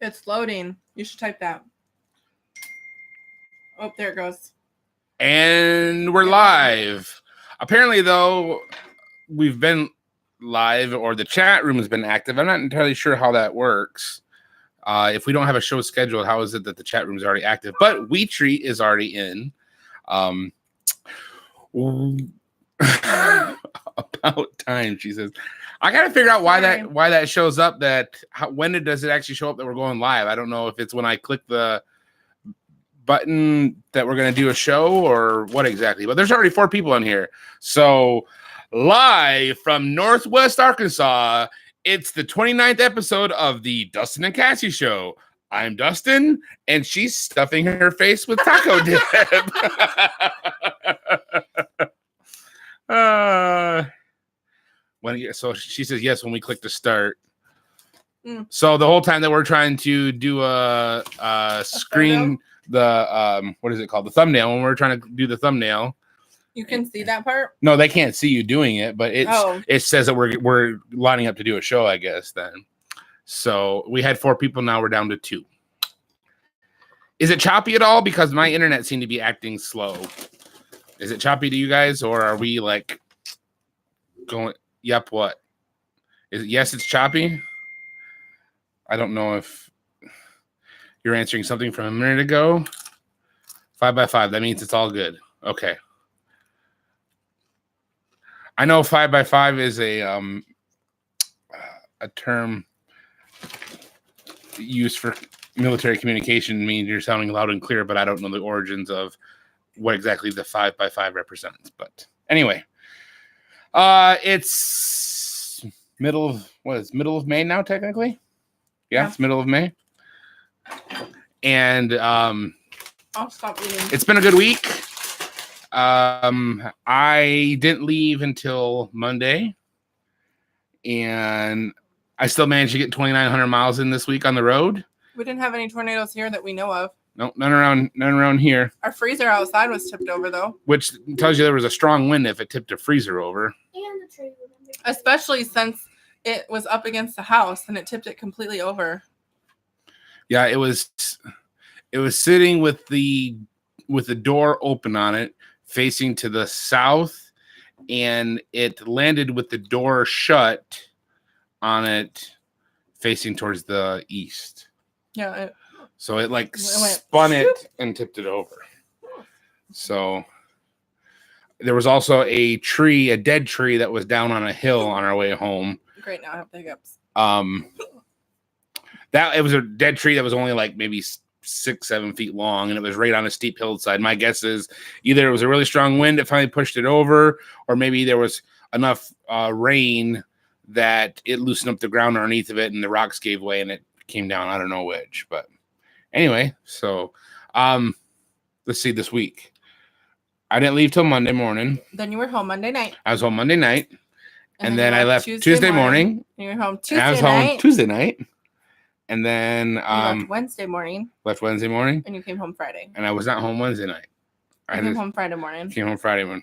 It's loading. You should type that. Oh, there it goes. And we're live. Apparently, though, we've been live or the chat room has been active. I'm not entirely sure how that works. If we don't have a show scheduled, how is it that the chat room is already active? But WeTreat is already in. About time, she says. I gotta figure out why that shows up. When does it actually show up that we're going live? I don't know if it's when I click the button that we're gonna do a show or what exactly. But there's already 4 people in here. So live from Northwest Arkansas, it's the 29th episode of the Dustin and Cassie show. I'm Dustin, and she's stuffing her face with taco dip. So she says yes when we click to start. So the whole time that we're trying to do a screen, what is it called? The thumbnail. When we're trying to do the thumbnail, you can see that part. No, they can't see you doing it, but it says that we're lining up to do a show, I guess. Then, so we had 4 people. Now we're down to 2. Is it choppy at all? Because my internet seemed to be acting slow. Is it choppy to you guys, or are we like going? Yep. What? Yes, it's choppy. I don't know if you're answering something from a minute ago. 5x5. That means it's all good. Okay. I know 5x5 is a term used for military communication. Means you're sounding loud and clear, but I don't know the origins of what exactly the 5x5 represents. But anyway, it's middle of May now, technically. Yeah, it's middle of May. And I'll stop eating. It's been a good week. I didn't leave until Monday, and I still managed to get 2,900 miles in this week on the road. We didn't have any tornadoes here that we know of. Nope, none around here. Our freezer outside was tipped over, though. Which tells you there was a strong wind if it tipped a freezer over. And the tree. Especially since it was up against the house and it tipped it completely over. Yeah, it was sitting with the door open on it, facing to the south, and it landed with the door shut on it, facing towards the east. Yeah. So it spun it and tipped it over. So there was also a dead tree that was down on a hill on our way home. Great, now I have the hiccups. It was a dead tree that was only like maybe 6-7 feet long, and it was right on a steep hillside. My guess is either it was a really strong wind that finally pushed it over, or maybe there was enough rain that it loosened up the ground underneath of it and the rocks gave way and it came down. I don't know which, but anyway, so let's see, this week I didn't leave till Monday morning. Then you were home Monday night. I was home Monday night, and then I left Tuesday morning. You were home Tuesday night. And then left Wednesday morning. And you came home Friday. And I was not home Wednesday night. I came home Friday morning.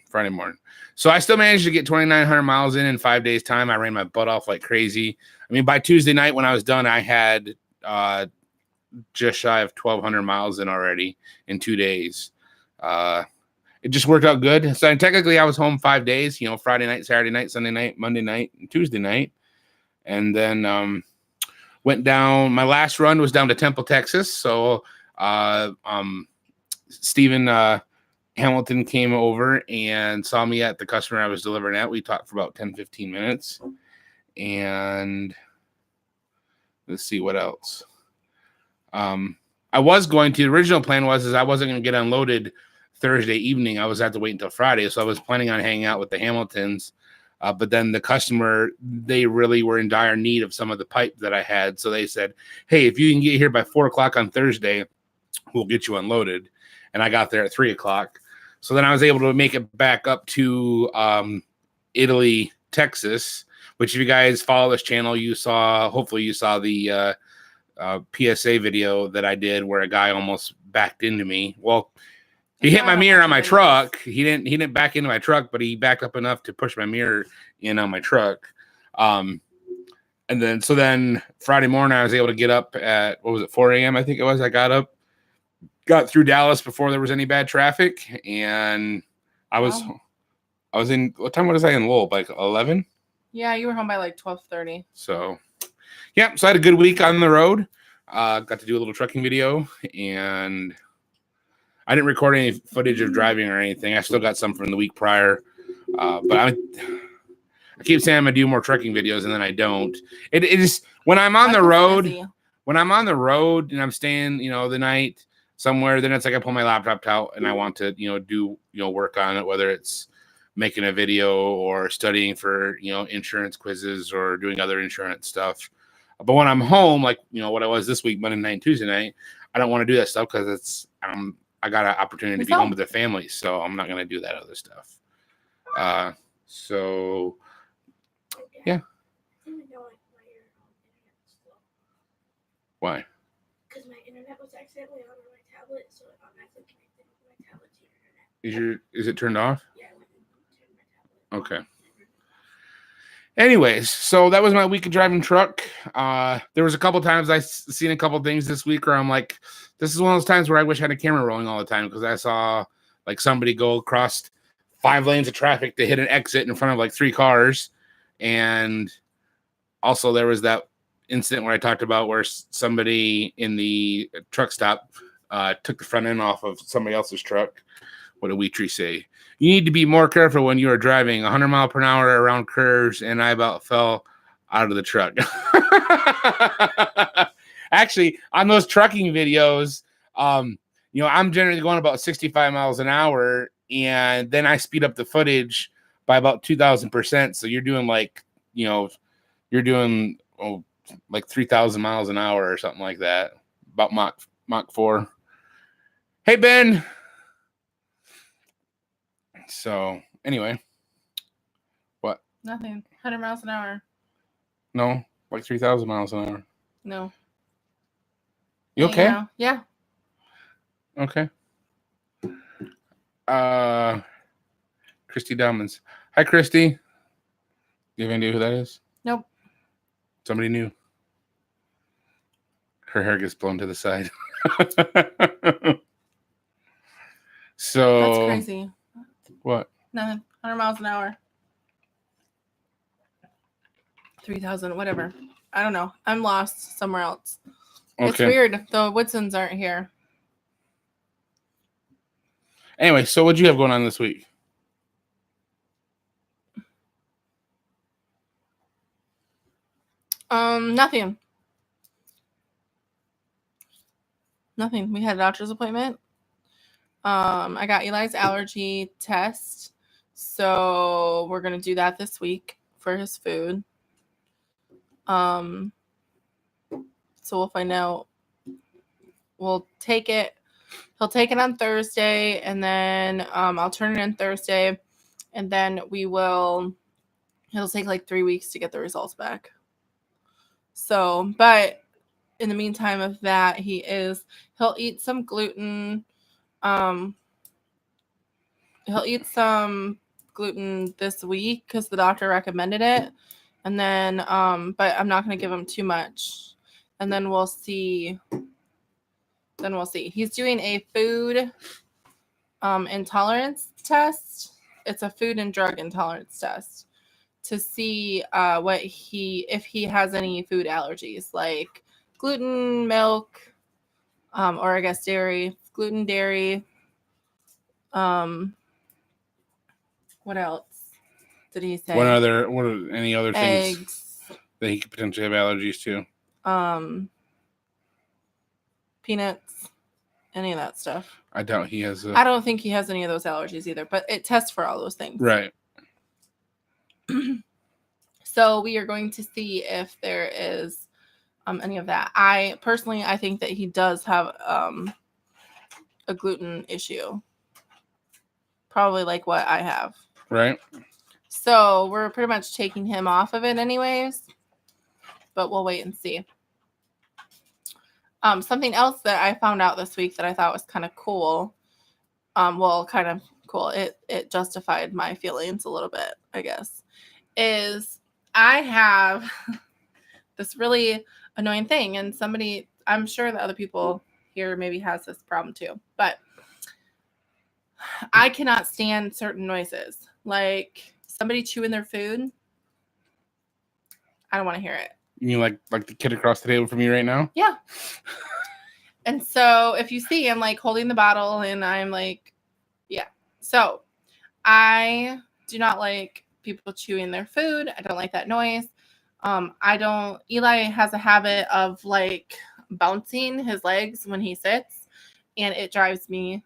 Friday morning. So I still managed to get 2,900 miles in 5 days' time. I ran my butt off like crazy. I mean, by Tuesday night when I was done, I had just shy of 1,200 miles in already in 2 days. It just worked out good. So technically I was home 5 days, Friday night, Saturday night, Sunday night, Monday night, and Tuesday night. And then went down. My last run was down to Temple, Texas. So Stephen Hamilton came over and saw me at the customer I was delivering at. We talked for about 10-15 minutes. And let's see what else. The original plan was I wasn't going to get unloaded Thursday evening. I was have to wait until Friday. So I was planning on hanging out with the Hamiltons. But then the customer, they really were in dire need of some of the pipe that I had. So they said, hey, if you can get here by 4:00 on Thursday, we'll get you unloaded. And I got there at 3:00. So then I was able to make it back up to Italy, Texas, which if you guys follow this channel, hopefully you saw the PSA video that I did where a guy almost backed into me. Well, he hit my mirror on my truck. He didn't back into my truck, but he backed up enough to push my mirror in on my truck. And then Friday morning, I was able to get up at, 4 a.m. I think it was. I got through Dallas before there was any bad traffic. And I was in, what time was I in Lowell? Like 11? Yeah, you were home by like 12:30. So, yeah. So I had a good week on the road. Got to do a little trucking video, and I didn't record any footage of driving or anything. I still got some from the week prior. But I keep saying I'm gonna do more trucking videos, and then I don't. It is when I'm on the road. When I'm on the road and I'm staying, the night somewhere, then it's like I pull my laptop out and I want to, do work on it, whether it's making a video or studying for insurance quizzes or doing other insurance stuff. But when I'm home, like what I was this week, Monday night and Tuesday night, I don't want to do that stuff because it's I got an opportunity to be home with the family, so I'm not gonna do that other stuff. So yeah. Why? Because my internet was accidentally on my tablet, so it automatically connected my tablet to your internet. Is it turned off? Yeah, I went and turned my tablet. Okay. Anyways, so that was my week of driving truck. There was a couple times I seen a couple things this week where I'm like, this is one of those times where I wish I had a camera rolling all the time because I saw like somebody go across 5 lanes of traffic to hit an exit in front of like 3 cars. And also there was that incident where I talked about where somebody in the truck stop took the front end off of somebody else's truck. What did Wheatree say? You need to be more careful when you are driving 100 mile per hour around curves, and I about fell out of the truck. Actually, on those trucking videos, I'm generally going about 65 miles an hour, and then I speed up the footage by about 2,000%. So you're doing like 3,000 miles an hour or something like that, about Mach 4. Hey, Ben. So anyway, what? Nothing. 100 miles an hour. No, like 3,000 miles an hour. No. You okay? Yeah. Okay. Christy Diamonds. Hi, Christy. Do you have any idea who that is? Nope. Somebody new. Her hair gets blown to the side. So that's crazy. What? Nothing. 100 miles an hour. 3,000, whatever. I don't know. I'm lost somewhere else. Okay. It's weird. The Woodsons aren't here. Anyway, so what'd you have going on this week? Nothing. We had a doctor's appointment. I got Eli's allergy test, so we're gonna do that this week for his food. So we'll find out. We'll take it. He'll take it on Thursday, and then I'll turn it in Thursday, and then it'll take like 3 weeks to get the results back. So, but in the meantime of that, he'll eat some gluten. He'll eat some gluten this week because the doctor recommended it. And then, but I'm not going to give him too much. And then we'll see. He's doing a food intolerance test. It's a food and drug intolerance test to see if he has any food allergies, like gluten, milk, or I guess dairy, gluten, dairy. What else did he say? What are any other things eggs that he could potentially have allergies to? Peanuts, any of that stuff. I doubt he has. I don't think he has any of those allergies either, but it tests for all those things. Right. So we are going to see if there is any of that. I think that he does have a gluten issue. Probably like what I have. Right. So we're pretty much taking him off of it anyways, but we'll wait and see. Something else that I found out this week that I thought was kind of cool. Kind of cool. It justified my feelings a little bit, I guess. Is I have this really annoying thing. And somebody, I'm sure that other people here maybe has this problem too, but I cannot stand certain noises. Like somebody chewing their food. I don't want to hear it. You mean like the kid across the table from you right now? Yeah. And so if you see I'm like holding the bottle and I'm like, yeah. So I do not like people chewing their food. I don't like that noise. Eli has a habit of like bouncing his legs when he sits, and it drives me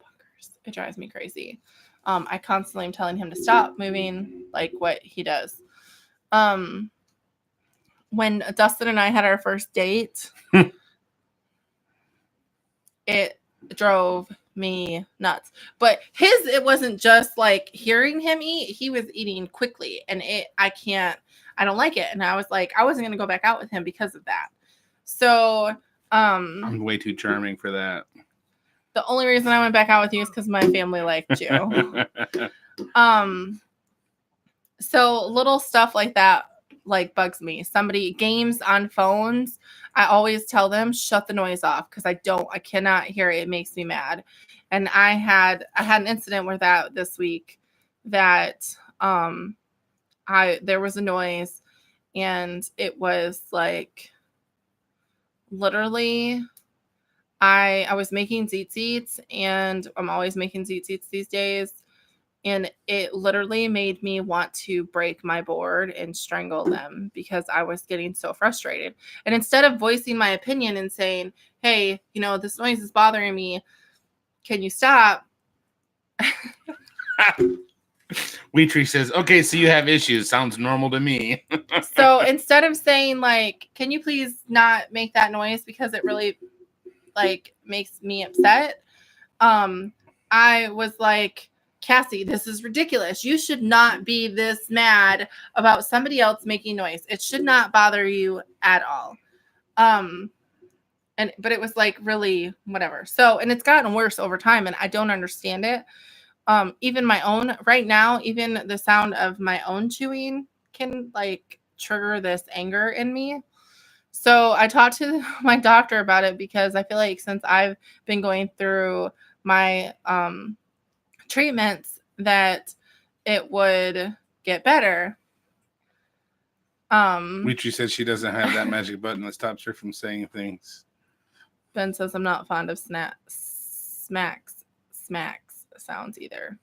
bonkers. It drives me crazy. I constantly am telling him to stop moving like what he does. When Dustin and I had our first date, it drove me nuts. But it wasn't just like hearing him eat. He was eating quickly, and I don't like it. And I was like, I wasn't going to go back out with him because of that. So, I'm way too charming for that. The only reason I went back out with you is because my family liked you. So little stuff like that like bugs me. Somebody games on phones, I always tell them shut the noise off because I cannot hear it. It makes me mad. And I had an incident where that this week that there was a noise, and it was like literally I was making ziti, and I'm always making ziti these days. And it literally made me want to break my board and strangle them because I was getting so frustrated. And instead of voicing my opinion and saying, hey, this noise is bothering me, can you stop? Wheatree says, okay, so you have issues. Sounds normal to me. So instead of saying, like, can you please not make that noise because it really, like, makes me upset, I was like, Cassie, this is ridiculous. You should not be this mad about somebody else making noise. It should not bother you at all. But it was like really whatever. So, and it's gotten worse over time, and I don't understand it. Even my own right now, even the sound of my own chewing can like trigger this anger in me. So I talked to my doctor about it because I feel like since I've been going through my treatments that it would get better. Wheatree said she doesn't have that magic button that stops her from saying things. Ben says I'm not fond of smacks sounds either.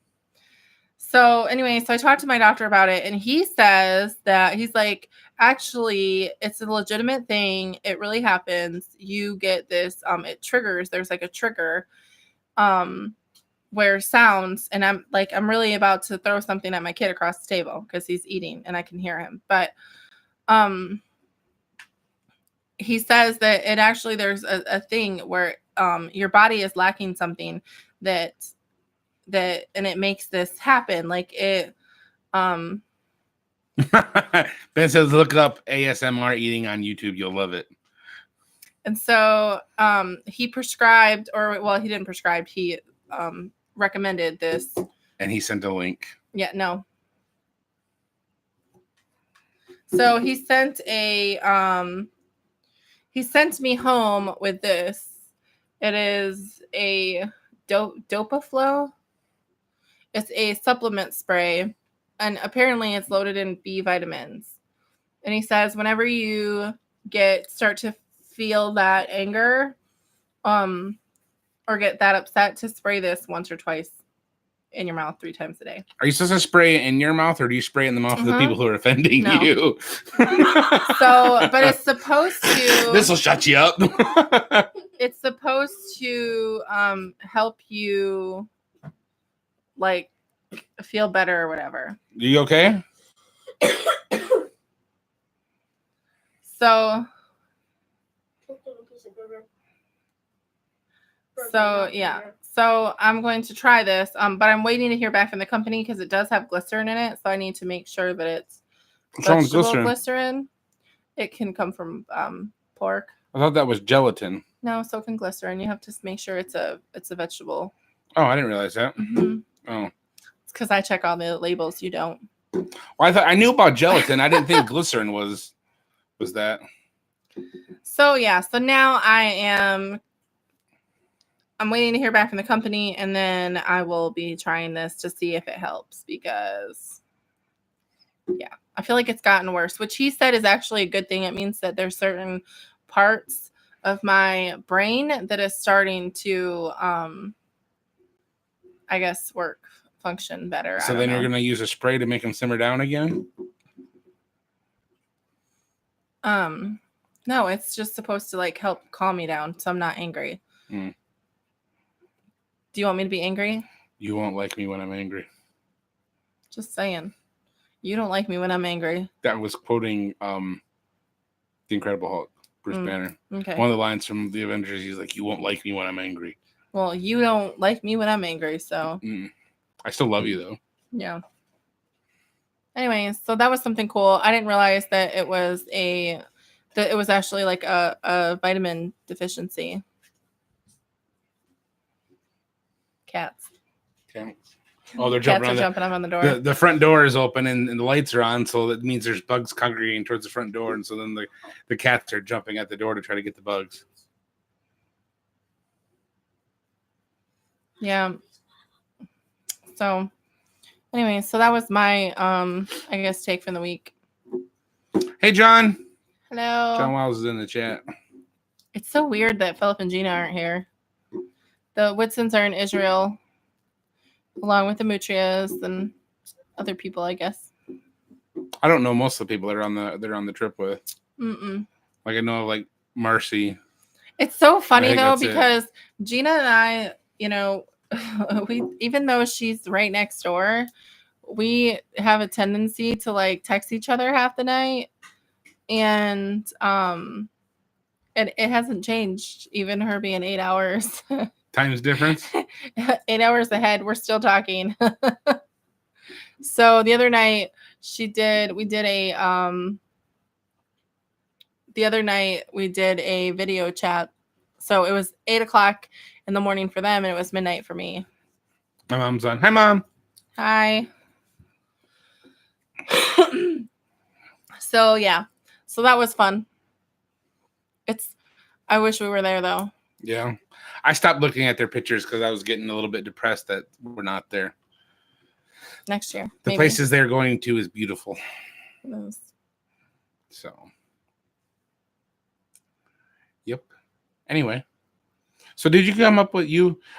So anyway, so I talked to my doctor about it, and he says that he's like, actually, it's a legitimate thing. It really happens. You get this, it triggers. There's like a trigger, where sounds, and I'm really about to throw something at my kid across the table because he's eating and I can hear him. But he says that it actually there's a thing where your body is lacking something that and it makes this happen. Like it Ben says look up ASMR eating on YouTube. You'll love it. And so he prescribed, he didn't prescribe, he recommended this. And he sent a link. Yeah, no. So he sent me home with this. It is a Dopaflow. It's a supplement spray, and apparently it's loaded in B vitamins. And he says whenever you start to feel that anger, or get that upset, to spray this once or twice in your mouth 3 times a day. Are you supposed to spray it in your mouth, or do you spray it in the mouth of the people who are offending you? So, but it's supposed to. This will shut you up. It's supposed to help you, like, feel better or whatever. You okay? So yeah. So I'm going to try this, but I'm waiting to hear back from the company because it does have glycerin in it. So I need to make sure that it's vegetable glycerin. It can come from pork. I thought that was gelatin. No, so can glycerin. You have to make sure it's a vegetable. Oh, I didn't realize that. Mm-hmm. Oh, it's because I check all the labels. You don't. Well, I knew about gelatin. I didn't think glycerin was that. So yeah, so now I'm waiting to hear back from the company, and then I will be trying this to see if it helps because yeah, I feel like it's gotten worse, which he said is actually a good thing. It means that there's certain parts of my brain that is starting to I guess function better. So then you're gonna use a spray to make them simmer down again? No, it's just supposed to like help calm me down so I'm not angry. Do you want me to be angry? You won't like me when I'm angry. Just saying. You don't like me when I'm angry. That was quoting The Incredible Hulk, Bruce Banner. Okay. One of the lines from the Avengers, he's like, "You won't like me when I'm angry." Well, you don't like me when I'm angry, so. I still love you though. Yeah. Anyways, so that was something cool. I didn't realize that it was actually like a vitamin deficiency. Cats. Okay. Oh, they're jumping jumping up on the door. The front door is open and the lights are on, so that means there's bugs congregating towards the front door, and so then the cats are jumping at the door to try to get the bugs. Yeah. So, anyway, so that was my I guess take from the week. Hey, John. Hello. John Wiles is in the chat. It's so weird that Philip and Gina aren't here. The Whitsons are in Israel, along with the Mutrias and other people, I guess. I don't know most of the people they're on the trip with. Like I know like Marcy. It's so funny though because Gina and I, you know, we even though she's right next door, we have a tendency to like text each other half the night, and it hasn't changed. Even her being 8 hours. Times difference. 8 hours ahead, we're still talking. So the other night we did a video chat. So it was 8 o'clock in the morning for them, and it was midnight for me. My mom's on. Hi, Mom. Hi. So yeah, so that was fun. I wish we were there though. Yeah. I stopped looking at their pictures because I was getting a little bit depressed that we're not there. Next year. The places they're going to is beautiful. Yes. So. Yep. Anyway. So did you come up with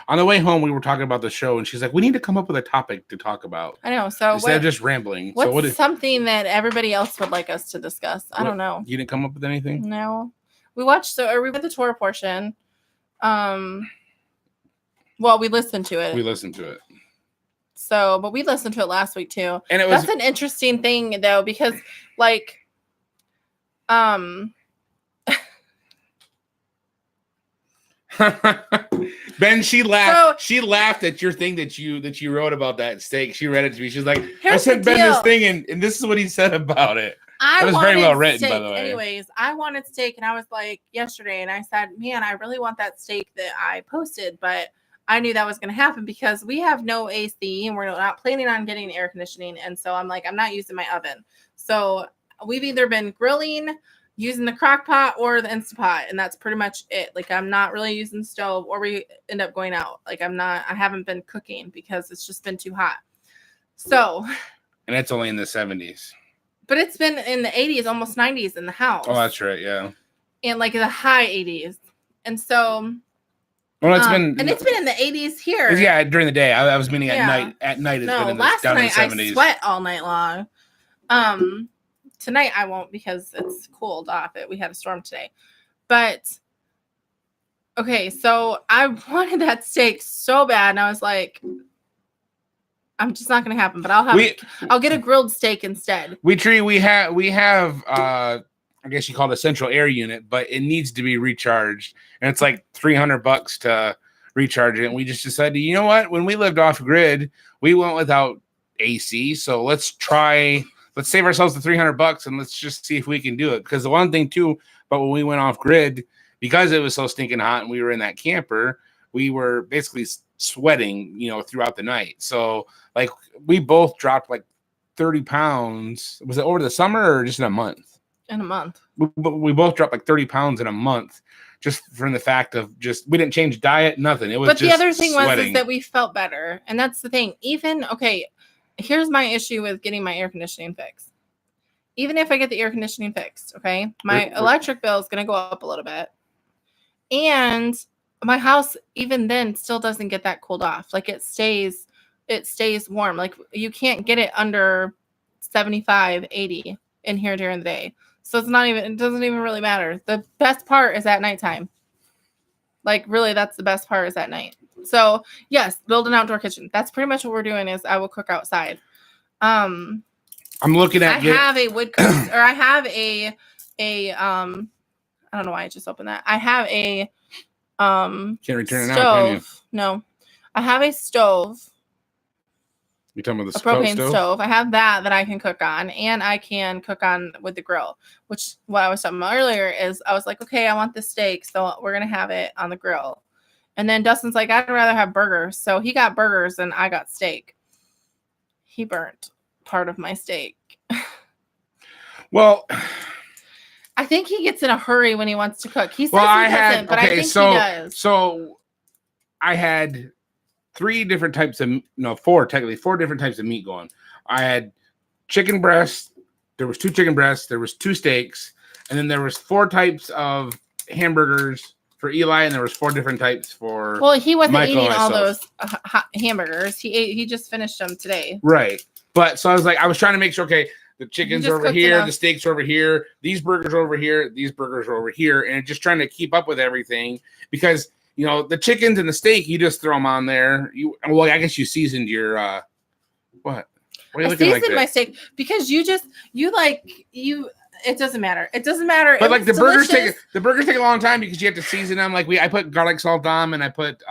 on the way home? We were talking about the show, and she's like, "We need to come up with a topic to talk about." I know. So instead of just rambling. What's something that everybody else would like us to discuss? I don't know. You didn't come up with anything? No. We read the Torah portion. Well, we listened to it. So, but we listened to it last week too. And that's an interesting thing though, because like, Ben, she laughed. She laughed at your thing that you wrote about that steak. She read it to me. She's like, "I sent Ben this thing, and this is what he said about it." That was very well written, by the way. Anyways, I wanted steak, and I was like yesterday, and I said, "Man, I really want that steak that I posted," but I knew that was going to happen because we have no AC, and we're not planning on getting air conditioning, and so I'm like, I'm not using my oven. So we've either been grilling, using the crock pot or the Instapot, and that's pretty much it. Like, I'm not really using stove, or we end up going out. Like, I haven't been cooking because it's just been too hot. So, and it's only in the 70s. But it's been in the 80s, almost 90s in the house. Oh, that's right, yeah. And like the high 80s. And so, well, it's been in the 80s here. Yeah, during the day. I was meaning at night. At night, it's been in last down night in the 70s. I sweat all night long. Tonight I won't because it's cooled off. We had a storm today. But okay, so I wanted that steak so bad, and I was like, I'm just not going to happen. But I'll get a grilled steak instead. We have I guess you call it a central air unit, but it needs to be recharged, and it's like $300 to recharge it. And we just decided, you know what? When we lived off grid, we went without AC, so let's save ourselves the $300 and let's just see if we can do it. Because the one thing too, but when we went off grid, because it was so stinking hot and we were in that camper, we were basically sweating, throughout the night. So like we both dropped like 30 pounds. Was it over the summer or just in a month? In a month. We both dropped like 30 pounds in a month just from the fact of we didn't change diet, nothing. It was But just the other thing sweating. was is that we felt better. And that's the thing. Even, okay, here's my issue with getting my air conditioning fixed. Even if I get the air conditioning fixed, okay, my electric bill is going to go up a little bit. And my house, even then, still doesn't get that cooled off. Like it stays warm. Like you can't get it under 75, 80 in here during the day. So it doesn't even really matter. The best part is at nighttime. Like really, that's the best part is at night. So yes, build an outdoor kitchen. That's pretty much what we're doing is I will cook outside. I'm looking at I have a wood cook, or I have a I don't know why I just opened that. I have a can't return stove. it now, can you? No. I have a stove. You're talking about the propane stove. I have that I can cook on, and I can cook on with the grill, which what I was talking about earlier is I was like, okay, I want the steak, so we're going to have it on the grill. And then Dustin's like, I'd rather have burgers. So he got burgers and I got steak. He burnt part of my steak. Well, I think he gets in a hurry when he wants to cook. He says he doesn't, but I think he does. So I had four different types of meat going. I had chicken breast. There was 2 chicken breasts. There was 2 steaks, and then there was 4 types of hamburgers for Eli, and there was 4 different types for. Well, he wasn't Michael eating all myself. those hamburgers. He just finished them today. Right, but so I was trying to make sure. Okay, the chickens are over here, the steaks are over here, these burgers are over here, these burgers are over here, and just trying to keep up with everything because. You know, the chickens and the steak, you just throw them on there. I guess you seasoned your, what? What are you looking like seasoned my steak because it doesn't matter. It doesn't matter. But like the burgers take a long time because you have to season them. Like I put garlic salt on them and I put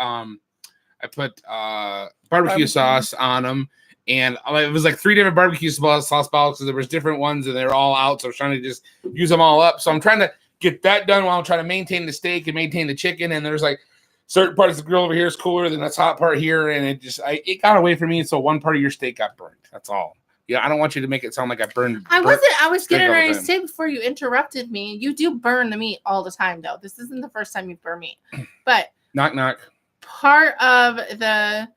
barbecue sauce on them. And it was like 3 different barbecue sauce bottles because there was different ones and they're all out. So I was trying to just use them all up. So I'm trying to get that done while I'm trying to maintain the steak and maintain the chicken. And there's like, certain parts of the grill over here is cooler than this hot part here, and it got away from me. So one part of your steak got burnt. That's all. Yeah, I don't want you to make it sound like I burned. I was getting ready to say before you interrupted me. You do burn the meat all the time, though. This isn't the first time you've burned meat, but knock knock. Part of the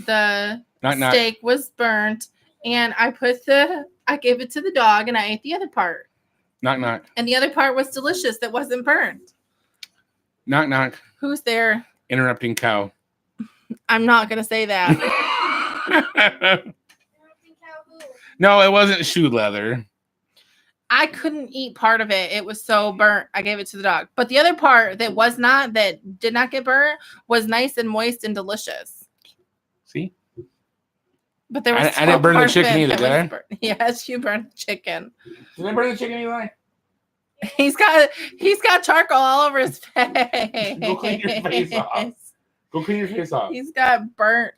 knock, steak was burnt, and I gave it to the dog, and I ate the other part. Knock knock. And the other part was delicious. That wasn't burnt. Knock knock. Who's there? Interrupting cow. I'm not going to say that. No, it wasn't shoe leather. I couldn't eat part of it. It was so burnt. I gave it to the dog. But the other part that did not get burnt was nice and moist and delicious. See? But there was I didn't burn the chicken either, did I? Yes, you burned the chicken. Did I burn the chicken, Eli? He's got charcoal all over his face. Go clean your face off. Go clean your face off. He's got burnt.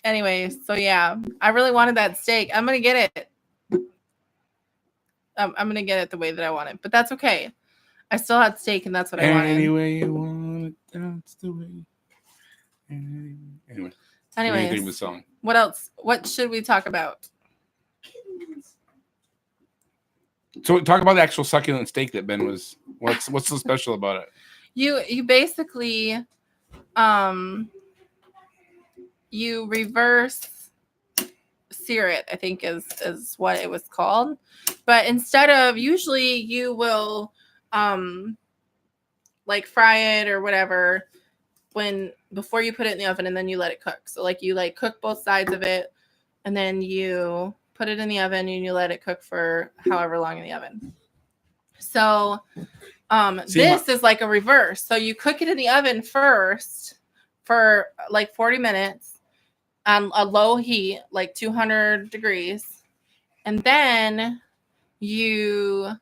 Anyway, so yeah, I really wanted that steak. I'm gonna get it. I'm gonna get it the way that I want it, but that's okay. I still had steak, and that's what I wanted. Any way you want it, that's the way. Anyways, what else? What should we talk about? So talk about the actual succulent steak that Ben was. What's so special about it? You basically, you reverse sear it. I think is what it was called. But instead of usually you will, like fry it or whatever before you put it in the oven and then you let it cook. So like you cook both sides of it and then you put it in the oven and you let it cook for however long in the oven. So this is like a reverse. So you cook it in the oven first for like 40 minutes on a low heat, like 200 degrees. And then you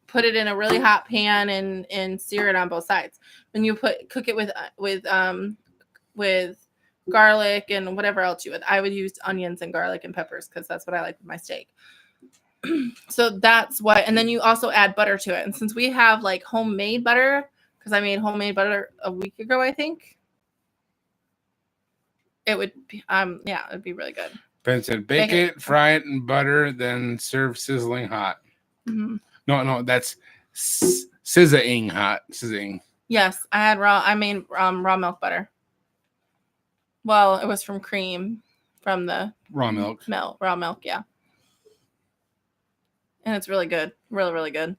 put it in a really hot pan and sear it on both sides. Then you cook it with garlic and whatever else you would. I would use onions and garlic and peppers because that's what I like with my steak. So that's what, and then you also add butter to it. And since we have like homemade butter, because I made homemade butter a week ago, I think it would be, it'd be really good. Ben said, bake it, fry it in butter, then serve sizzling hot. Mm-hmm. No, that's sizzling hot. Sizzling. Yes, I had raw milk butter. Well, it was from cream, from the Raw milk. Raw milk, yeah. And it's really good. Really, really good.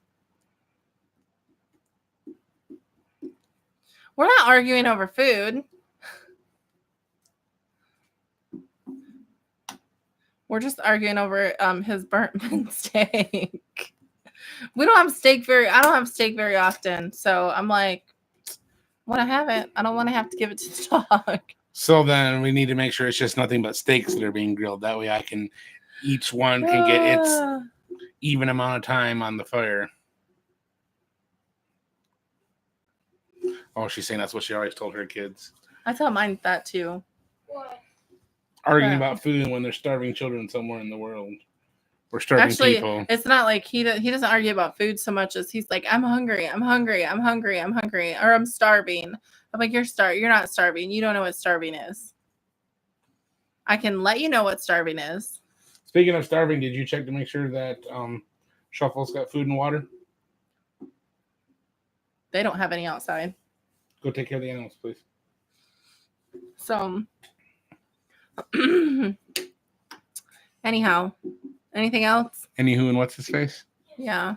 We're not arguing over food. We're just arguing over his burnt steak. I don't have steak very often. So I'm like, when I have it, I don't want to have to give it to the dog. So then we need to make sure it's just nothing but steaks that are being grilled. That way each one can get its even amount of time on the fire. Oh, she's saying that's what she always told her kids. I tell mine that too. What? Arguing about food when there's starving children somewhere in the world. We're starving people. It's not like he doesn't argue about food so much as he's like, I'm hungry, I'm hungry, I'm hungry, I'm hungry, or I'm starving. I'm like, you're not starving. You don't know what starving is. I can let you know what starving is. Speaking of starving, did you check to make sure that Shuffle's got food and water? They don't have any outside. Go take care of the animals, please. So, anyhow, anything else? Anywho, and what's his face? Yeah.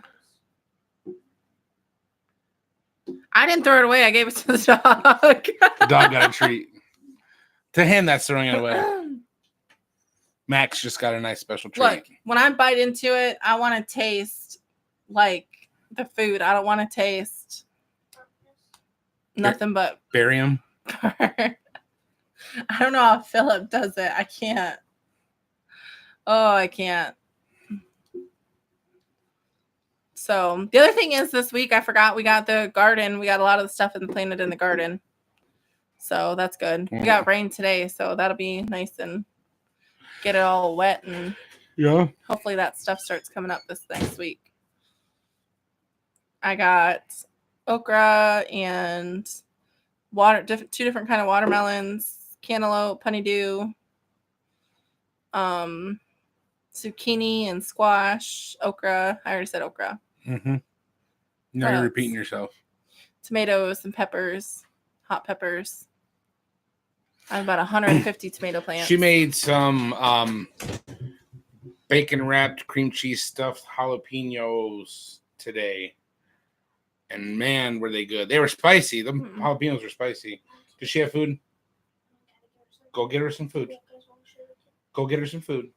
I didn't throw it away. I gave it to the dog. The dog got a treat. To him, that's throwing it away. Max just got a nice special treat. Look, when I bite into it, I want to taste like the food. I don't want to taste nothing but barium. I don't know how Philip does it. I can't. Oh, I can't. So the other thing is this week, I forgot we got the garden. We got a lot of the stuff planted in the garden. So that's good. We got rain today, so that'll be nice and get it all wet. And yeah, hopefully that stuff starts coming up this next week. I got okra and two different kind of watermelons, cantaloupe, honeydew, zucchini and squash, okra. I already said okra. Mm-hmm. Now you're repeating yourself. Tomatoes and peppers, hot peppers. I have about 150 tomato plants. She made some bacon wrapped cream cheese stuffed jalapenos today. And man, were they good. They were spicy. The jalapenos were spicy. Does she have food? Go get her some food. Go get her some food.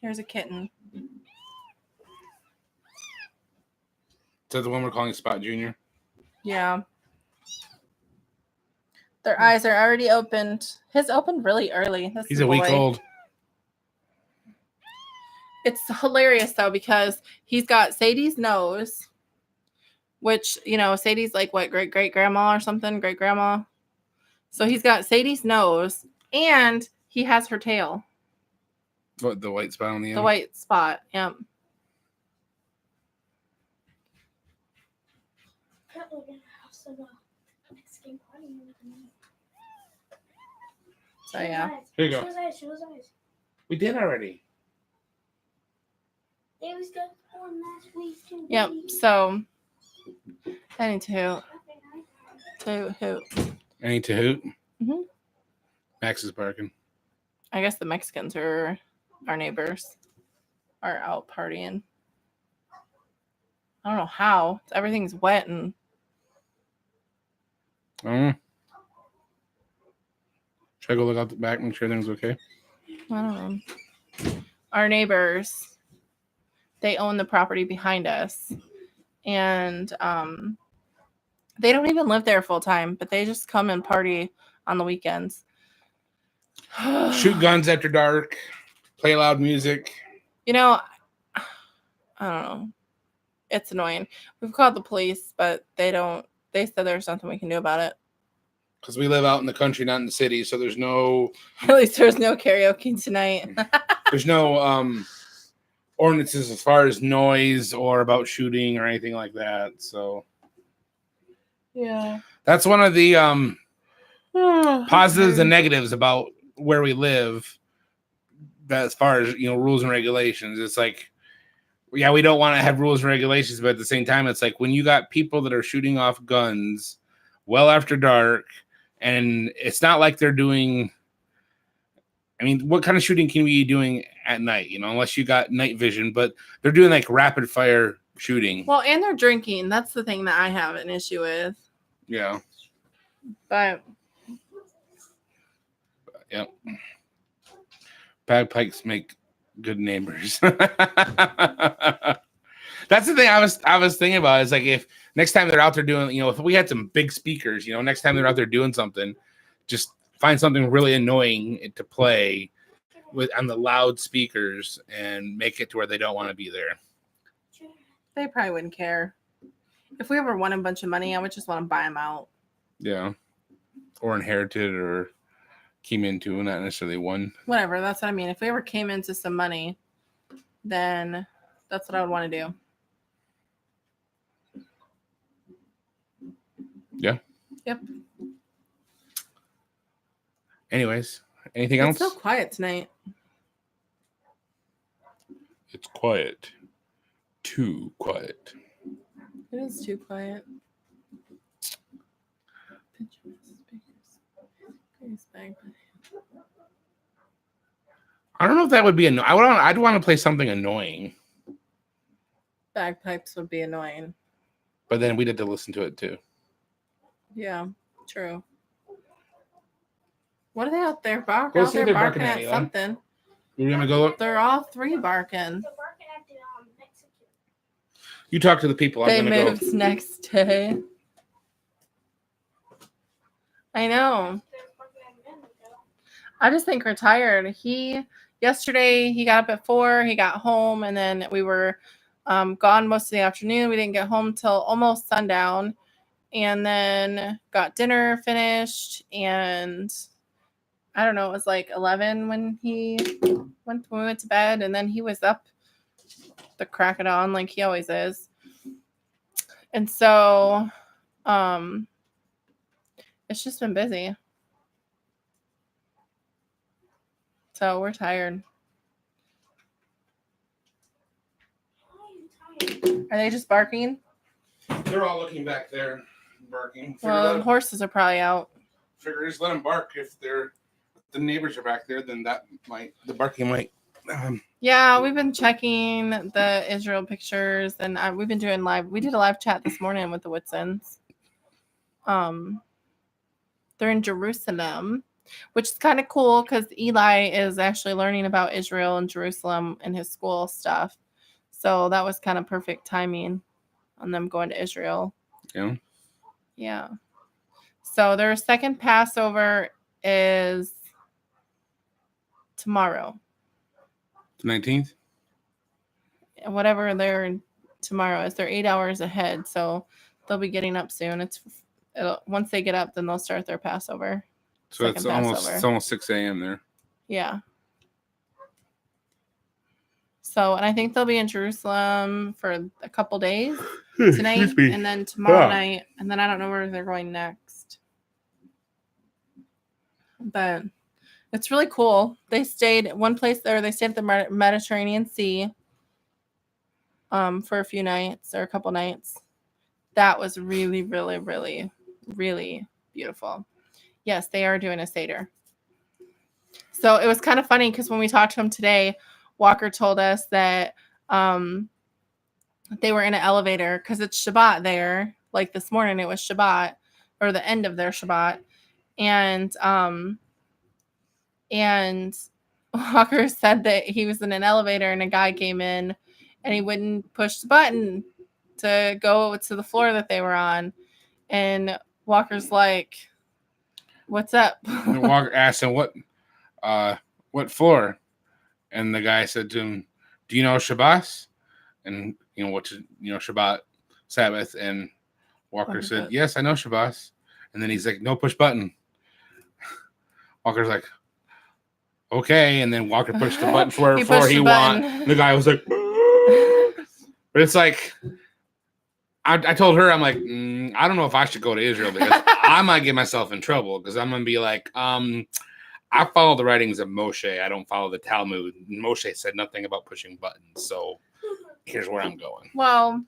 Here's a kitten. Is that the one we're calling Spot Junior? Yeah. Their eyes are already opened. His opened really early. He's a week old. It's hilarious, though, because he's got Sadie's nose, which, Sadie's like, what, great-grandma or something? Great-grandma? So he's got Sadie's nose, and he has her tail. What, the white spot on the end? The white spot, yep. So, yeah. Here you go. Show his eyes. We did already. It was good for last week too. Yep, so I need to hoot. I need to hoot? Mm-hmm. Max is barking. I guess the Mexicans are our neighbors are out partying. I don't know how. Everything's wet and I don't know. Should I go look out the back, make sure everything's okay? I don't know. Our neighbors, they own the property behind us. And they don't even live there full time, but they just come and party on the weekends. Shoot guns after dark. Play loud music. I don't know. It's annoying. We've called the police, but they said there's nothing we can do about it. Because we live out in the country, not in the city, so there's no... At least there's no karaoke tonight. There's no ordinances as far as noise or about shooting or anything like that, so... Yeah. That's one of the positives and negatives about where we live. That as far as rules and regulations, it's like, yeah, we don't want to have rules and regulations, but at the same time, it's like when you got people that are shooting off guns well after dark, and it's not like they're doing. I mean, what kind of shooting can we be doing at night? Unless you got night vision, but they're doing like rapid fire shooting. Well, and they're drinking. That's the thing that I have an issue with. Yeah. But yep. Bagpipes make good neighbors. That's the thing I was thinking about. Is like if next time they're out there doing, if we had some big speakers, next time they're out there doing something, just find something really annoying to play with on the loud speakers and make it to where they don't want to be there. they probably wouldn't care. If we ever won a bunch of money, I would just want to buy them out. Yeah. Or inherited or came into, not necessarily one. Whatever, that's what I mean. If we ever came into some money, then that's what I would want to do. Yeah. Yep. Anyways, anything else? It's so quiet tonight. It's quiet. Too quiet. It is too quiet. I don't know if that would be I'd want to play something annoying. Bagpipes would be annoying. But then we'd have to listen to it too. Yeah, true. What are they out there? Out Go see there they're barking barking at at you, something. You're gonna go look? They're all three barking. They're barking at the Mexican. You talk to the people. I'm They gonna moved go. next day. I know. They're barking at men ago. I just think we're tired. Yesterday he got up at 4. He got home, and then we were gone most of the afternoon. We didn't get home till almost sundown, and then got dinner finished. And I don't know, it was like 11 when we went to bed, and then he was up the crack of dawn like he always is. And so, it's just been busy. So we're tired. Why are you tired? Are they just barking? They're all looking back there, barking. Well, the horses are probably out. Figure just let them bark. If the neighbors are back there, then the barking might. Yeah, we've been checking the Israel pictures, and we've been doing live. We did a live chat this morning with the Whitsons. They're in Jerusalem, which is kind of cool because Eli is actually learning about Israel and Jerusalem in his school stuff. So that was kind of perfect timing on them going to Israel. Yeah. Yeah. So their second Passover is tomorrow. The 19th? Whatever their tomorrow is. They're 8 hours ahead, so they'll be getting up soon. Once they get up, then they'll start their Passover. So it's almost 6 a.m. there. Yeah. So, and I think they'll be in Jerusalem for a couple days tonight, and then tomorrow night, and then I don't know where they're going next. But it's really cool. They stayed one place there. They stayed at the Mediterranean Sea for a few nights or a couple nights. That was really, really, really, really beautiful. Yes, they are doing a Seder. So it was kind of funny because when we talked to him today, Walker told us that they were in an elevator because it's Shabbat there. Like this morning, it was Shabbat or the end of their Shabbat. And Walker said that he was in an elevator and a guy came in and he wouldn't push the button to go to the floor that they were on. And Walker's like, "What's up?" And Walker asked him what floor, and the guy said to him, "Do you know Shabbos?" And Shabbat, Sabbath. And Walker said, "Yes, I know Shabbos." And then he's like, "No push button." Walker's like, "Okay." And then Walker pushed the button for whatever floor he wanted. The guy was like, but it's like, I told her, I'm like, I don't know if I should go to Israel because I might get myself in trouble because I'm gonna be like, I follow the writings of Moshe. I don't follow the Talmud. Moshe said nothing about pushing buttons, so here's where I'm going. Well,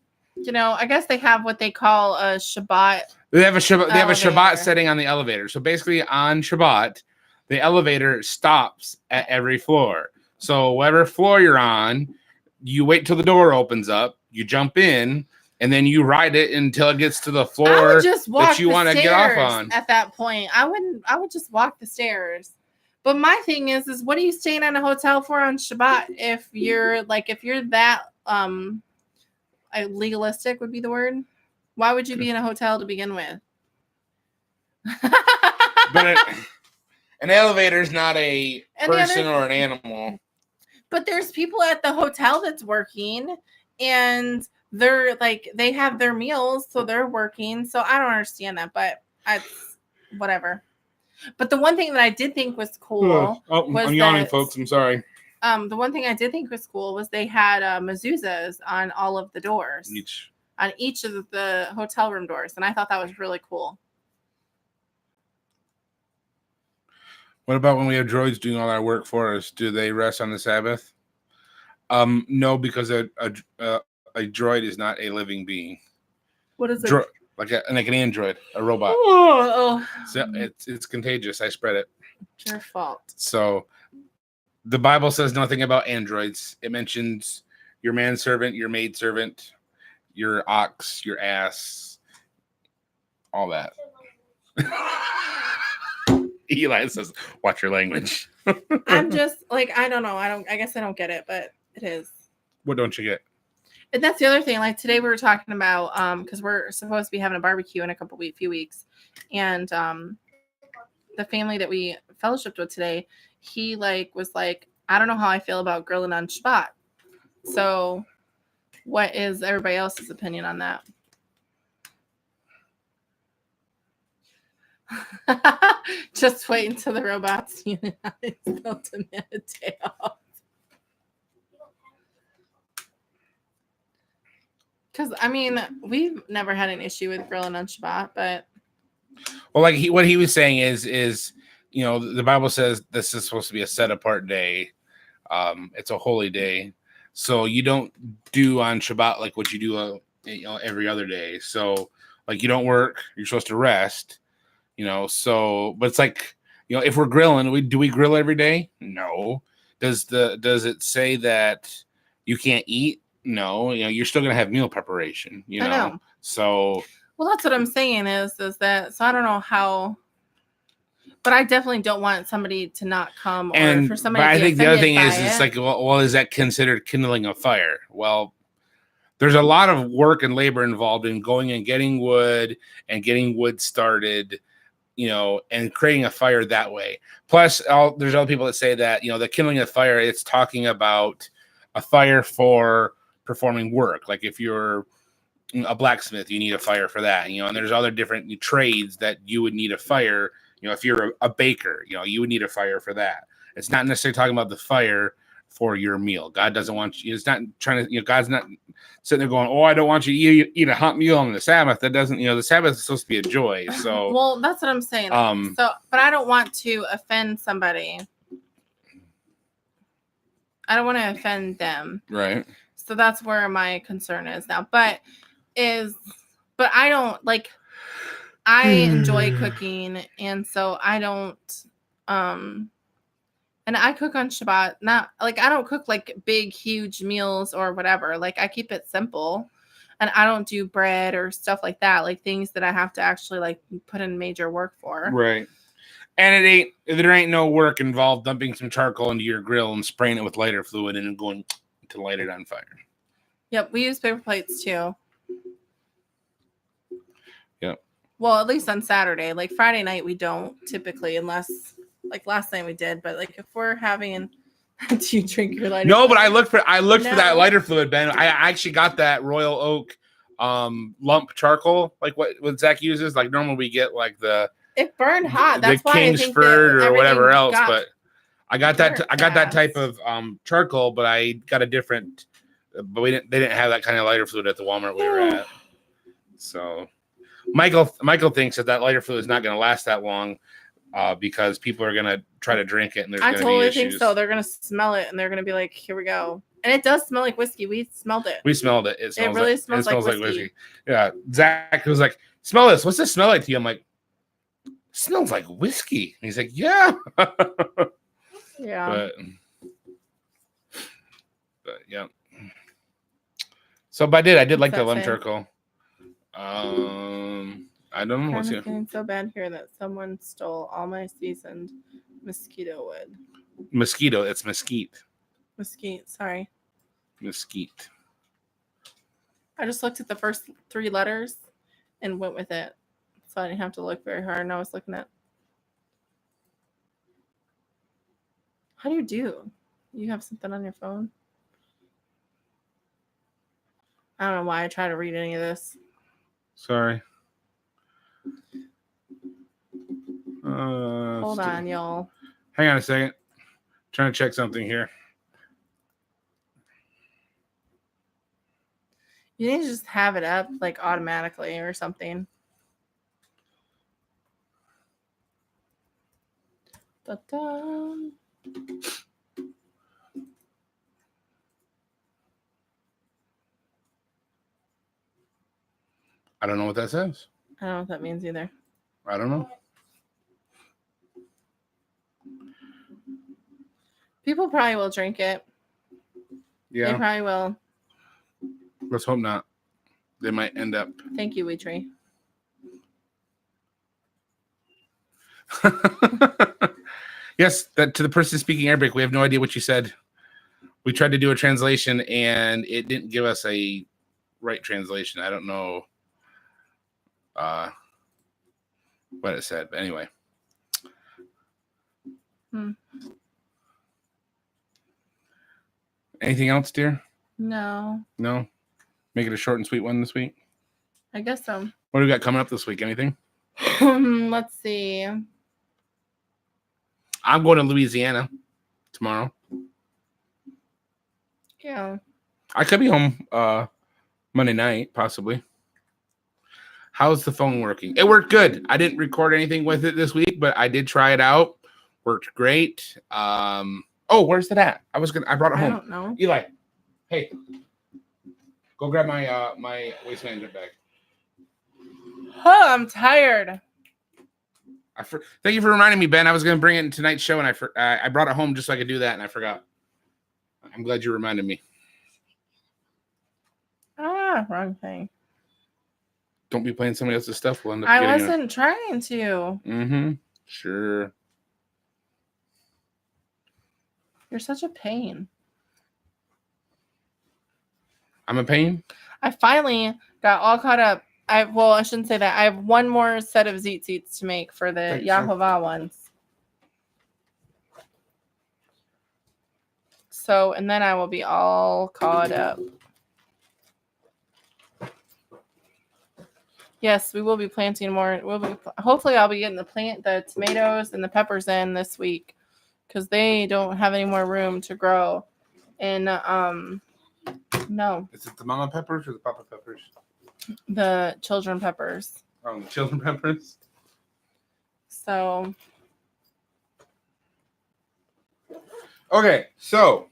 I guess they have what they call a Shabbat. They have a Shabbat. They have a Elevator. Shabbat setting on the elevator. So basically, on Shabbat, the elevator stops at every floor. So whatever floor you're on, you wait till the door opens up. You jump in, and then you ride it until it gets to the floor I would just walk that you the want to get off on. At that point, I would just walk the stairs. But my thing is what are you staying in a hotel for on Shabbat if you're that legalistic would be the word? Why would you be in a hotel to begin with? But an elevator is not a person or an animal. But there's people at the hotel that's working, and they're they have their meals, so they're working. So I don't understand that, but whatever. But the one thing that I did think was cool was I'm yawning, folks. I'm sorry. The one thing I did think was cool was they had mezuzahs on all of the doors, on each of the hotel room doors, and I thought that was really cool. What about when we have droids doing all our work for us? Do they rest on the Sabbath? No, because a droid is not a living being. What is it? Like an android, a robot. Oh. So it's contagious. I spread it. It's your fault. So the Bible says nothing about androids. It mentions your manservant, your maidservant, your ox, your ass, all that. Eli says, "Watch your language." I'm just I don't know. I guess I don't get it, but it is. What don't you get? And that's the other thing. Like today we were talking about because we're supposed to be having a barbecue in a few weeks. And the family that we fellowshipped with today, he was like, I don't know how I feel about grilling on Shabbat. So what is everybody else's opinion on that? Just wait until the robots unionize. They'll demand a day off. Because we've never had an issue with grilling on Shabbat, but well, what he was saying is the Bible says this is supposed to be a set apart day. It's a holy day, so you don't do on Shabbat like what you do every other day. So you don't work, you're supposed to rest. So but it's if we're grilling, do we grill every day? No. Does it say that you can't eat? No, you're still gonna have meal preparation. I know. So well, that's what I'm saying is that. So I don't know how, but I definitely don't want somebody to not come or for somebody. But I think the other thing is, it's well, is that considered kindling a fire? Well, there's a lot of work and labor involved in going and getting wood started, and creating a fire that way. Plus, there's other people that say that the kindling a fire, it's talking about a fire for performing work. Like if you're a blacksmith, you need a fire for that, and there's other different trades that you would need a fire. If you're a baker, you would need a fire for that. It's not necessarily talking about the fire for your meal. God doesn't want you. It's not trying to, God's not sitting there going, "Oh, I don't want you to eat a hot meal on the Sabbath." That doesn't, the Sabbath is supposed to be a joy. So, well, that's what I'm saying. But I don't want to offend somebody. I don't want to offend them. Right. So that's where my concern is now. But I don't I enjoy cooking, and so I don't and I cook on Shabbat. Not I don't cook big huge meals or whatever. I keep it simple, and I don't do bread or stuff like that, things that I have to actually put in major work for. Right. And there ain't no work involved dumping some charcoal into your grill and spraying it with lighter fluid and going to light it on fire. Yep, we use paper plates too. Yep. Well, at least on Saturday. Friday night we don't typically, unless last night we did. But if we're having, do you drink your lighter? No, but I looked for that lighter fluid, Ben. I actually got that Royal Oak lump charcoal, what Zach uses. Normally we get it burned hot. That's why Kingsford or whatever else. But I got that. I got that type of charcoal, but I got a different. But they didn't have that kind of lighter fluid at the Walmart we were at. So, Michael thinks that lighter fluid is not going to last that long because people are going to try to drink it and there's I going to totally be issues. think so. They're gonna smell it and they're gonna be like, "Here we go." And it does smell like whiskey. We smelled it. We smelled it. It smells really like, smells like whiskey. Yeah. Zach was like, "Smell this. What's this smell like to you?" I'm like, "Smells like whiskey." And he's like, "Yeah." Yeah. But yeah. So, but I did like the that lemon say? charcoal. I don't know. What's I'm here? feeling so bad here that someone stole all my seasoned mosquito wood. Mosquito. It's mesquite. Mesquite, sorry. Mesquite. I just looked at the first 3 letters and went with it. So I didn't have to look very hard. And I was looking at. How do you do? You have something on your phone? I don't know why I try to read any of this. Sorry. Hold on, y'all. Hang on a second. Trying to check something here. You need to just have it up like automatically or something. Da-da. I don't know what that says. I don't know what that means either. I don't know. People probably will drink it. Yeah. They probably will. Let's hope not. They might end up. Thank you, Weetree. Yes, that to the person speaking Arabic, we have no idea what you said. We tried to do a translation and it didn't give us a right translation. I don't know what it said, but anyway. Anything else, dear? No. No? Make it a short and sweet one this week? I guess so. What do we got coming up this week? Anything? Let's see. I'm going to Louisiana tomorrow. Yeah. I could be home Monday night, possibly. How's the phone working? It worked good. I didn't record anything with it this week, but I did try it out. Worked great. Oh, where's it at? I brought it home. I don't know. Eli, hey, go grab my my waste management bag. Oh, I'm tired. Thank you for reminding me, Ben. I was going to bring it in tonight's show, and I brought it home just so I could do that, and I forgot. I'm glad you reminded me. Wrong thing. Don't be playing somebody else's stuff. We'll end up I getting wasn't trying to. Mm-hmm. Sure. You're such a pain. I'm a pain? I finally got all caught up. I shouldn't say that. I have one more set of Zeet Seats to make for the Yahovah ones. So, and then I will be all caught up. Yes, we will be planting more. Hopefully I'll be getting the tomatoes and the peppers in this week because they don't have any more room to grow. And no. Is it the mama peppers or the papa peppers? The children peppers. Oh, the children peppers. So. Okay, so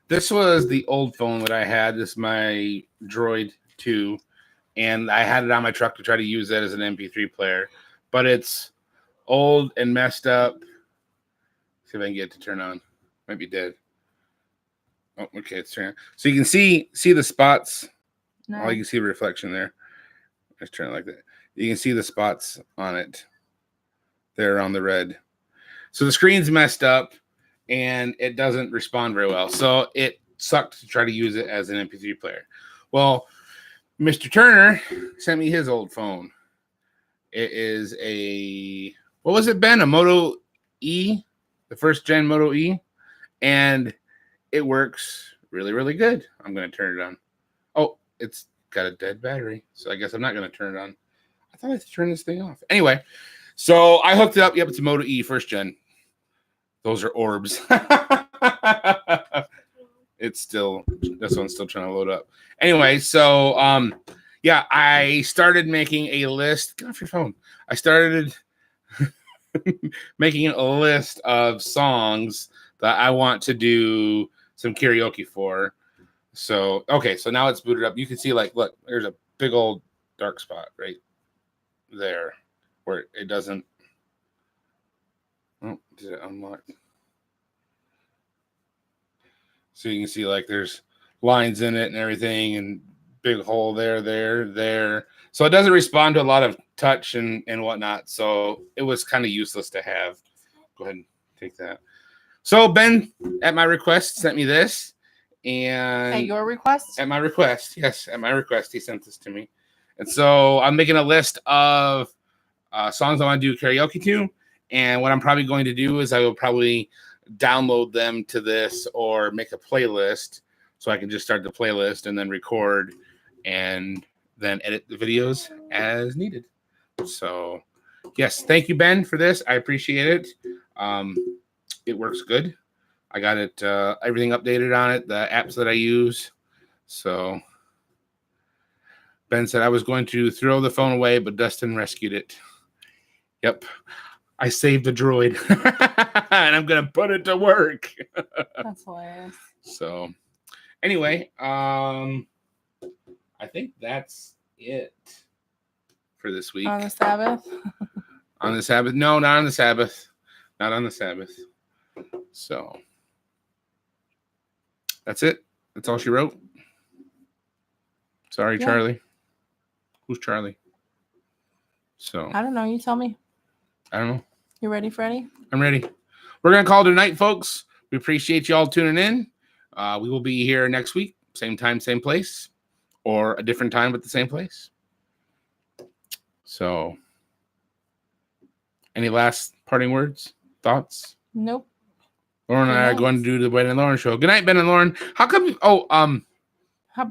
this was the old phone that I had. This is my Droid 2, and I had it on my truck to try to use that as an MP3 player, but it's old and messed up. See if I can get it to turn on. Might be dead. Oh, okay, it's turning. So you can see the spots. No. Oh, you can see a reflection there. Let's turn it like that. You can see the spots on it. There on the red. So the screen's messed up and it doesn't respond very well. So it sucked to try to use it as an MP3 player. Well, Mr. Turner sent me his old phone. It is what was it, Ben? A Moto E, the first gen Moto E. And it works really, really good. I'm going to turn it on. Oh, it's got a dead battery. So I guess I'm not going to turn it on. I thought I had to turn this thing off. Anyway, so I hooked it up. Yep, it's a Moto E first gen. Those are orbs. This one's still trying to load up. Anyway, so Yeah, I started making a list. Get off your phone. I started making a list of songs that I want to do some karaoke for. So, okay, so now it's booted up. You can see, like, look, there's a big old dark spot right there where it doesn't. Oh, did it unlock? So you can see, like, there's lines in it and everything, and big hole there. So it doesn't respond to a lot of touch and whatnot. So it was kind of useless to have. Go ahead and take that. So Ben, at my request, sent me this. And At your request? At my request, yes, at my request, he sent this to me. And so I'm making a list of songs I want to do karaoke to. And what I'm probably going to do is I will probably download them to this or make a playlist so I can just start the playlist and then record and then edit the videos as needed. So, yes, thank you, Ben, for this. I appreciate it. It works good. I got it, everything updated on it, the apps that I use. So, Ben said I was going to throw the phone away, but Dustin rescued it. Yep. I saved the droid and I'm going to put it to work. That's hilarious. So, anyway, I think that's it for this week. On the Sabbath? On the Sabbath? No, not on the Sabbath. Not on the Sabbath. So, that's it. That's all she wrote. Sorry, Yeah. Charlie. Who's Charlie? So, I don't know. You tell me. I don't know. You ready, Freddie? I'm ready. We're going to call it a night, folks. We appreciate you all tuning in. We will be here next week. Same time, same place. Or a different time, but the same place. So, any last parting words? Thoughts? Nope. Lauren and I are going to do the Ben and Lauren show. Good night, Ben and Lauren. How come?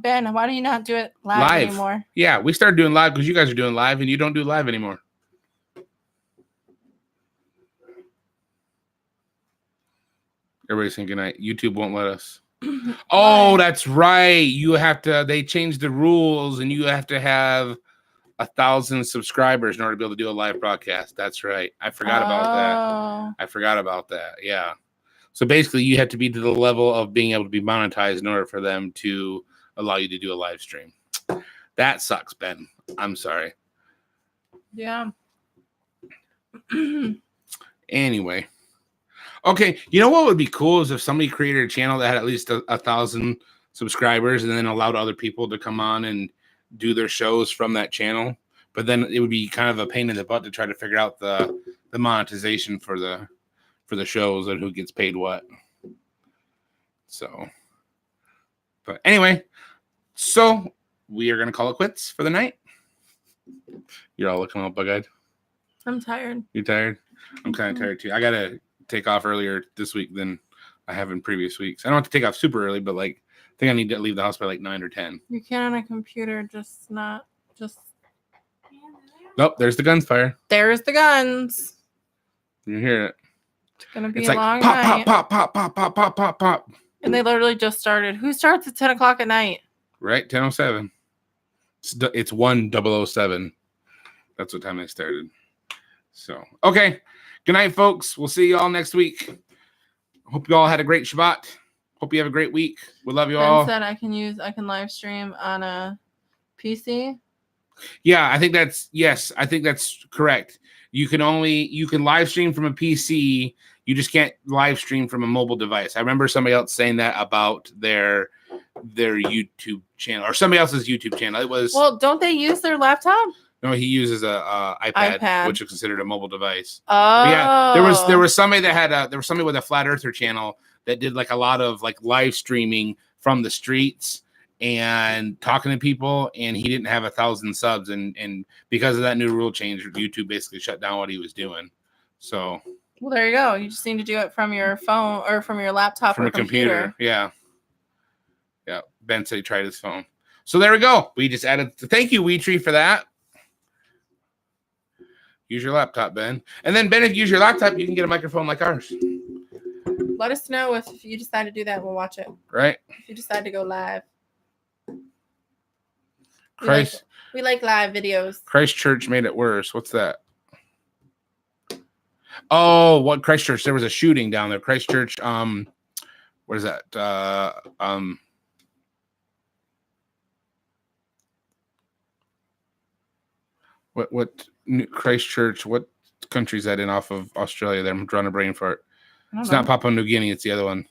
Ben, why do you not do it live anymore? Yeah, we started doing live because you guys are doing live and you don't do live anymore. Everybody's saying good night. YouTube won't let us. Oh, that's right. You have to, they changed the rules and you have to have 1,000 subscribers in order to be able to do a live broadcast. That's right. I forgot about that. Yeah. So basically you have to be to the level of being able to be monetized in order for them to allow you to do a live stream. That sucks, Ben. I'm sorry. Yeah. Anyway. Okay, you know what would be cool is if somebody created a channel that had at least 1,000 subscribers and then allowed other people to come on and do their shows from that channel. But then it would be kind of a pain in the butt to try to figure out the monetization for the shows and who gets paid what. So, but anyway, so we are going to call it quits for the night. You're all looking all bug-eyed. I'm tired. You tired? I'm kind of tired too. I got to take off earlier this week than I have in previous weeks. I don't have to take off super early, but like I think I need to leave the house by like 9 or 10. You can on a computer, just. Nope, there's the guns fire. There's the guns. You hear it. It's gonna be It's a like long pop, night. pop, pop, pop, pop, pop, pop, pop. And they literally just started. Who starts at 10 o'clock at night? Right, 10:07. It's 1:007. That's what time they started. So, okay. Good night, folks. We'll see you all next week. Hope you all had a great Shabbat. Hope you have a great week. We love you all. Ben said I can live stream on a PC. Yeah, I think that's correct. You can live stream from a PC. You just can't live stream from a mobile device. I remember somebody else saying that about their YouTube channel or somebody else's YouTube channel. It was don't they use their laptop? No, he uses a iPad, which is considered a mobile device. Oh, but yeah. There was somebody that there was somebody with a flat earther channel that did like a lot of like live streaming from the streets and talking to people, and he didn't have 1,000 subs, and because of that new rule change, YouTube basically shut down what he was doing. So, well, there you go. You just need to do it from your phone or from your laptop from or a computer. Yeah. Ben said he tried his phone. So there we go. We just added. Thank you, WeTree, for that. Use your laptop, Ben. And then, Ben, if you use your laptop, you can get a microphone like ours. Let us know if you decide to do that. We'll watch it. Right? If you decide to go live. Christ, We like live videos. Christchurch made it worse. What's that? Oh, what Christchurch? There was a shooting down there. Christchurch. What is that? What Christchurch? What country is that in off of Australia? There, I'm drawing a brain fart. It's not Papua New Guinea. It's the other one.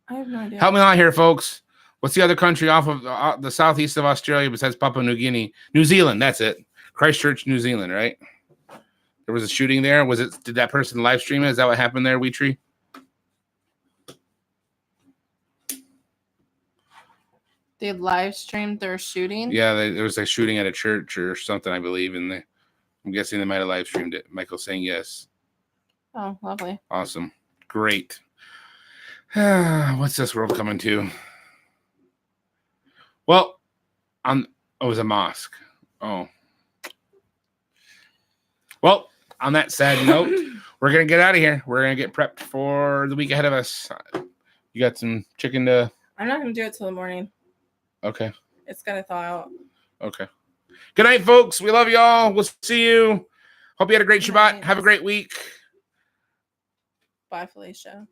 I have no idea. Help me out here, folks. What's the other country off of the southeast of Australia besides Papua New Guinea? New Zealand. That's it. Christchurch, New Zealand, right? There was a shooting there. Was it? Did that person live stream it? Is that what happened there, Weetree? They live streamed their shooting. Yeah, there was a shooting at a church or something, I believe, and I'm guessing they might have live streamed it. Michael's saying yes. Oh, lovely. Awesome. Great. What's this world coming to? Well, it was a mosque. Oh. Well, on that sad note, we're going to get out of here. We're going to get prepped for the week ahead of us. You got some chicken to... I'm not going to do it till the morning. Okay. It's going to thaw out. Okay. Good night, folks. We love y'all. We'll see you. Hope you had a great Shabbat. Have a great week. Bye, Felicia.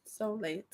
So late.